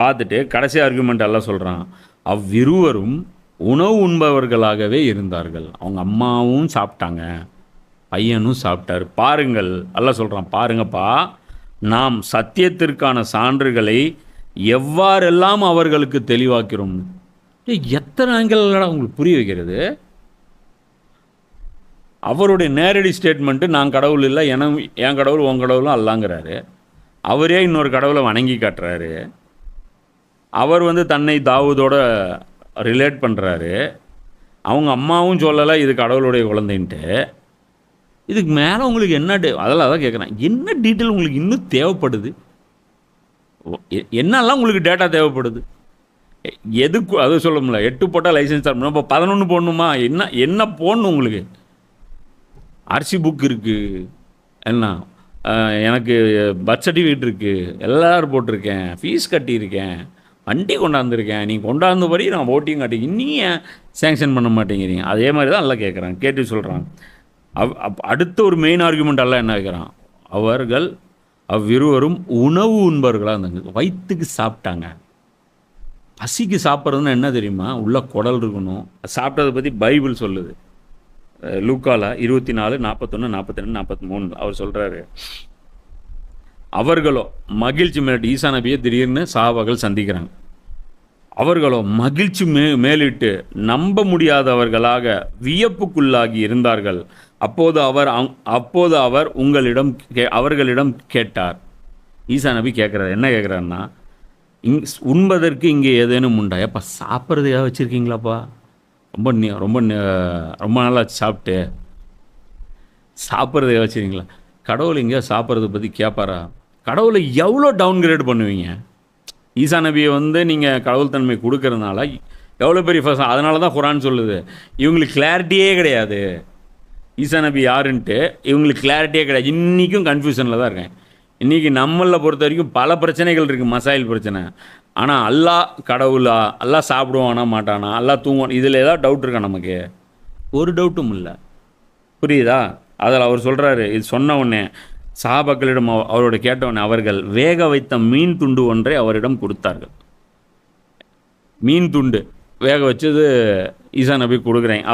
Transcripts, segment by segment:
பார்த்துட்டு கடைசி ஆர்குமெண்ட் எல்லாம் சொல்கிறான், அவ்விருவரும் உணவு உண்பவர்களாகவே இருந்தார்கள். அவங்க அம்மாவும் சாப்பிட்டாங்க, பையனும் சாப்பிட்டாரு. பாருங்கள் எல்லாம் சொல்கிறான், பாருங்கப்பா, நாம் சத்தியத்திற்கான சான்றுகளை எவ்வாறெல்லாம் அவர்களுக்கு தெளிவாக்கிறோம். எத்தனை ஆங்கிள் உங்களுக்கு புரிய வைக்கிறது? அவருடைய நேரடி ஸ்டேட்மெண்ட்டு, நான் கடவுள் இல்லை, என் கடவுள் உன் கடவுளும் அல்லாங்கிறாரு. அவரே இன்னொரு கடவுளை வணங்கி காட்டுறாரு. அவர் தன்னை தாவூதோட ரிலேட் பண்ணுறாரு. அவங்க அம்மாவும் சொல்லலை இது கடவுளுடைய குழந்தைன்ட்டு. இதுக்கு மேலே உங்களுக்கு என்ன அதெல்லாம் தான் கேட்குறேன், என்ன டீட்டெயில் உங்களுக்கு இன்னும் தேவைப்படுது? என்னெல்லாம் உங்களுக்கு டேட்டா தேவைப்படுது? எதுக்கு அது சொல்ல முடியல. 8 போட்டால் லைசன்ஸ் தரணும், இப்போ 11 போடணுமா? என்ன போடணும் உங்களுக்கு? ஆர்சி புக் இருக்குது, என்ன எனக்கு பர்த் சர்டிஃபிகேட் இருக்குது, எல்லோரும் போட்டிருக்கேன், ஃபீஸ் கட்டியிருக்கேன், வண்டி கொண்டாந்துருக்கேன், நீங்கள் கொண்டாந்தபடி நான் ஓட்டியும் காட்டி இன்னும் ஏன் சேங்ஷன் பண்ண மாட்டேங்கிறீங்க? அதே மாதிரி தான் எல்லாம் கேட்குறான். கேட்டு சொல்கிறான். அடுத்த ஒரு மெயின் ஆர்குமெண்ட் எல்லாம் என்ன வைக்கிறான், அவர்கள் அவ்விருவரும் உணவு உண்பவர்களாக இருந்தாங்க. வயிற்றுக்கு சாப்பிட்டாங்க. பசிக்கு சாப்பிட்றதுன்னா என்ன தெரியுமா? உள்ள குடல் இருக்கணும். சாப்பிட்டதை பற்றி பைபிள் சொல்லுது. லூக்கால 24, 41, 42, 43 அவர் சொல்கிறாரு, அவர்களோ மகிழ்ச்சி மேலிட்டு, ஈசா நபியை திடீர்னு சஹாபாக்கள் சந்திக்கிறாங்க. அவர்களோ மகிழ்ச்சி மேலிட்டு நம்ப முடியாதவர்களாக வியப்புக்குள்ளாகி இருந்தார்கள். அப்போது அவர் அவர்களிடம் கேட்டார். ஈசா நபி கேட்குறாரு, என்ன கேட்குறாருன்னா, உண்பதற்கு இங்கே ஏதேனும் உண்டா? எப்போ சாப்பிட்றது ஏதாவது வச்சுருக்கீங்களாப்பா? ரொம்ப ரொம்ப ரொம்ப நாளாக சாப்பிட்டு சாப்பிட்றது ஏதாவது வச்சுருக்கீங்களா? கடவுள் இங்கே சாப்பிட்றத பற்றி கேட்பாரா? கடவுளை எவ்வளோ டவுன்கிரேட் பண்ணுவீங்க? ஈசா நபியை நீங்கள் கடவுள் தன்மை கொடுக்கறதுனால எவ்வளோ பெரிய ஃபர்ஸ்ட். அதனால தான் குரான் சொல்லுது, இவங்களுக்கு கிளாரிட்டியே கிடையாது. ஈசா நபி யாருன்ட்டு இவங்களுக்கு கிளாரிட்டியே கிடையாது. இன்றைக்கும் கன்ஃபியூஷனில் தான் இருக்கேன். இன்றைக்கி நம்மளில் பொறுத்த வரைக்கும் பல பிரச்சனைகள் இருக்குது, மசாயில் பிரச்சனை. ஆனால் அல்லாஹ் கடவுளா, அல்லாஹ் சாப்பிடுவானா மாட்டானா, அல்லாஹ் தூங்குவான், இதில் ஏதாவது டவுட் இருக்கா? நமக்கு ஒரு டவுட்டும் இல்லை. புரியுதா? அதில் அவர் சொல்கிறாரு, இது சொன்ன உடனே சஹாபாக்களிடம் அவரோட கேட்டவுடனே அவர்கள் வேக வைத்த மீன் துண்டு ஒன்றை அவரிடம் கொடுத்தார்கள். மீன் துண்டு வேக வச்சது ஈசா நபி கொடுக்குறேன்.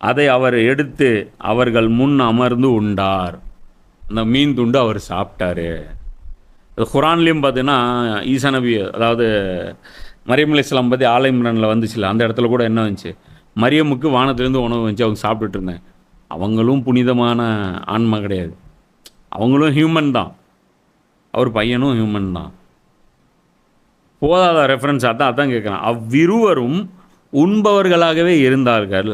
அதை அவர் எடுத்து அவர்கள் முன் அமர்ந்து உண்டார். அந்த மீன் துண்டு அவர் சாப்பிட்டாரு. அது குரான்லேயும் பார்த்தீங்கன்னா ஈசா நபி, அதாவது மரியம் அலைஹிஸ்ஸலாம் பற்றி ஆல இம்ரானில் வந்துச்சுல, அந்த இடத்துல கூட என்ன வந்துச்சு, மரியமுக்கு வானத்திலேருந்து உணவு வந்துச்சு, அவங்க சாப்பிட்டுட்டு இருந்தேன். அவங்களும் புனிதமான ஆன்மா கிடையாது, அவங்களும் ஹியூமன் தான், அவர் பையனும் ஹியூமன் தான். போதாத ரெஃபரன்ஸ் அதான் கேட்குறான். அவ்விருவரும் உண்பவர்களாகவே இருந்தார்கள்.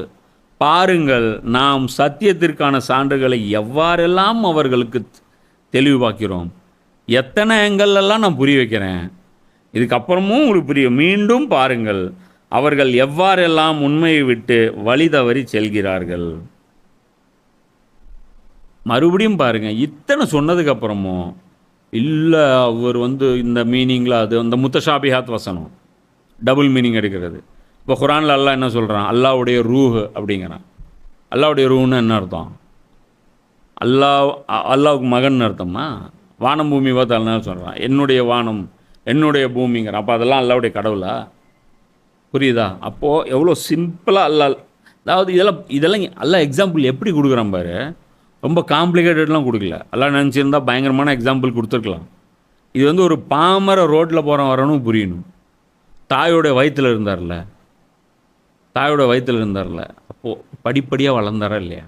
பாருங்கள், நாம் சத்தியத்திற்கான சான்றுகளை எவ்வாறெல்லாம் அவர்களுக்கு தெளிவாக்கிறோம். எத்தனை ஆங்கிள்லாம் நான் புரிய வைக்கிறேன், இதுக்கப்புறமும் உங்களுக்கு புரியும். மீண்டும் பாருங்கள், அவர்கள் எவ்வாறெல்லாம் உண்மையை விட்டு வழி தவறி செல்கிறார்கள். மறுபடியும் பாருங்கள், இத்தனை சொன்னதுக்கப்புறமும் இல்லை அவர் இந்த மீனிங்கில் அது அந்த முத்தஷாபிஹாத் வசனம் டபுள் மீனிங் எடுக்கிறது. இப்போ குரானில் அல்லாஹ் என்ன சொல்கிறான், அல்லாஹ்வுடைய ரூஹ் அப்படிங்கிறான். அல்லாஹ்வுடைய ரூஹ்னு என்ன அர்த்தம்? அல்லாஹ்வுக்கு மகன் அர்த்தமா? வானம் பூமி பார்த்து அல்லா சொல்கிறான், என்னுடைய வானம் என்னுடைய பூமிங்கிறான். அப்போ அதெல்லாம் அல்லாஹ்வுடைய கடவுளா? புரியுதா? அப்போது எவ்வளோ சிம்பிளாக அல்லாஹ், அதாவது இதெல்லாம் அல்லாஹ் எக்ஸாம்பிள் எப்படி கொடுக்குறான் பாரு. ரொம்ப காம்ப்ளிகேட்டட்லாம் கொடுக்கல. அல்லாஹ் நினச்சிருந்தா பயங்கரமான எக்ஸாம்பிள் கொடுத்துருக்கலாம். இது ஒரு பாமர ரோட்டில் வரணும் புரியணும். தாயோட வயிற்றில் இருந்தார்ல, அப்போது படிப்படியாக வளர்ந்தாரா இல்லையா?